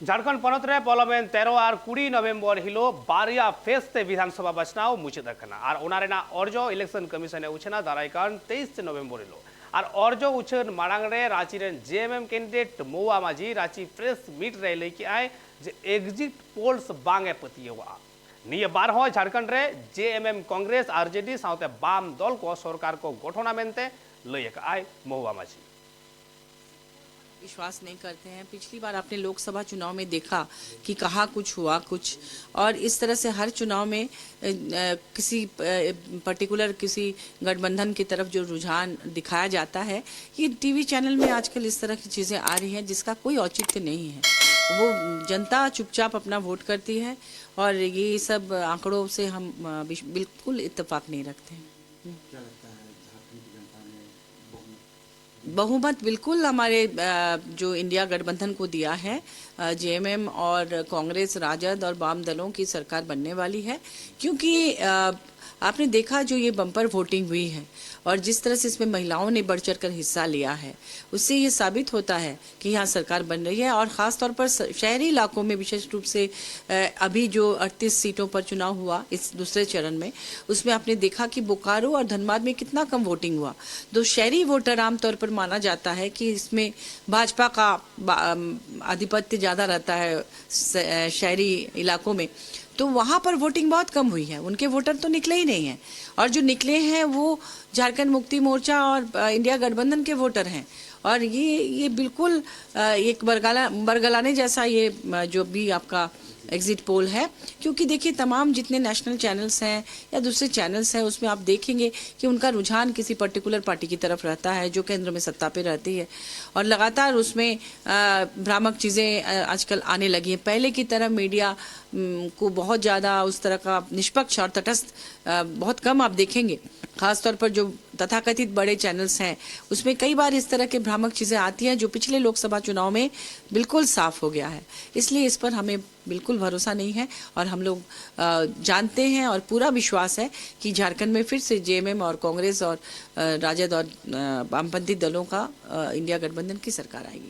झारखंड पनत रे पार्लियामेंट 13 और 20 नवेम्बर हिलो बारिया फेस्ते विधानसभा बचनाव मुचाद आकना और ओनारेना अर्जो इलेक्शन कमीशन उछना दारायकान 23 नवेम्बर हिलो और अर्जो उछन मांग रे रांची रे जेएमएम कैंडिडेट मौआ माझी रांची प्रेस मीट रे लेके आए जे एग्जिट पोल्स बांगे पतियवा निये बार हो झारखंड रे जेएमएम कांग्रेस आरजेडी साउते बाम दल को सरकार को गठना मेनते लयक आए मौआ माझी विश्वास नहीं करते हैं। पिछली बार आपने लोकसभा चुनाव में देखा कि कहाँ कुछ हुआ कुछ, और इस तरह से हर चुनाव में किसी पर्टिकुलर किसी गठबंधन की तरफ जो रुझान दिखाया जाता है, ये टीवी चैनल में आजकल इस तरह की चीज़ें आ रही हैं जिसका कोई औचित्य नहीं है। वो जनता चुपचाप अपना वोट करती है और ये सब आंकड़ों से हम बिल्कुल इत्तेफाक नहीं रखते हैं। बहुमत बिल्कुल हमारे जो इंडिया गठबंधन को दिया है, जेएमएम और कांग्रेस, राजद और वाम दलों की सरकार बनने वाली है, क्योंकि आपने देखा जो ये बम्पर वोटिंग हुई है और जिस तरह से इसमें महिलाओं ने बढ़ चढ़ कर हिस्सा लिया है, उससे ये साबित होता है कि यहाँ सरकार बन रही है। और ख़ास तौर पर शहरी इलाकों में विशेष रूप से अभी जो 38 सीटों पर चुनाव हुआ इस दूसरे चरण में, उसमें आपने देखा कि बोकारो और धनबाद में कितना कम वोटिंग हुआ। तो शहरी वोटर आमतौर पर माना जाता है कि इसमें भाजपा का आधिपत्य ज़्यादा रहता है शहरी इलाकों में, तो वहाँ पर वोटिंग बहुत कम हुई है। उनके वोटर तो निकले ही नहीं हैं, और जो निकले हैं वो झारखंड मुक्ति मोर्चा और इंडिया गठबंधन के वोटर हैं। और ये बिल्कुल एक बरगलाने जैसा ये जो भी आपका एग्जिट पोल है, क्योंकि देखिए तमाम जितने नेशनल चैनल्स हैं या दूसरे चैनल्स हैं उसमें आप देखेंगे कि उनका रुझान किसी पर्टिकुलर पार्टी की तरफ रहता है जो केंद्र में सत्ता पे रहती है, और लगातार उसमें भ्रामक चीज़ें आजकल आने लगी हैं। पहले की तरह मीडिया को बहुत ज़्यादा उस तरह का निष्पक्ष और तटस्थ बहुत कम आप देखेंगे। खासतौर पर जो तथाकथित बड़े चैनल्स हैं उसमें कई बार इस तरह के भ्रामक चीज़ें आती हैं जो पिछले लोकसभा चुनाव में बिल्कुल साफ हो गया है। इसलिए इस पर हमें बिल्कुल भरोसा नहीं है, और हम लोग जानते हैं और पूरा विश्वास है कि झारखंड में फिर से जेएमएम और कांग्रेस और राजद और वामपंथी दलों का इंडिया गठबंधन की सरकार आएगी।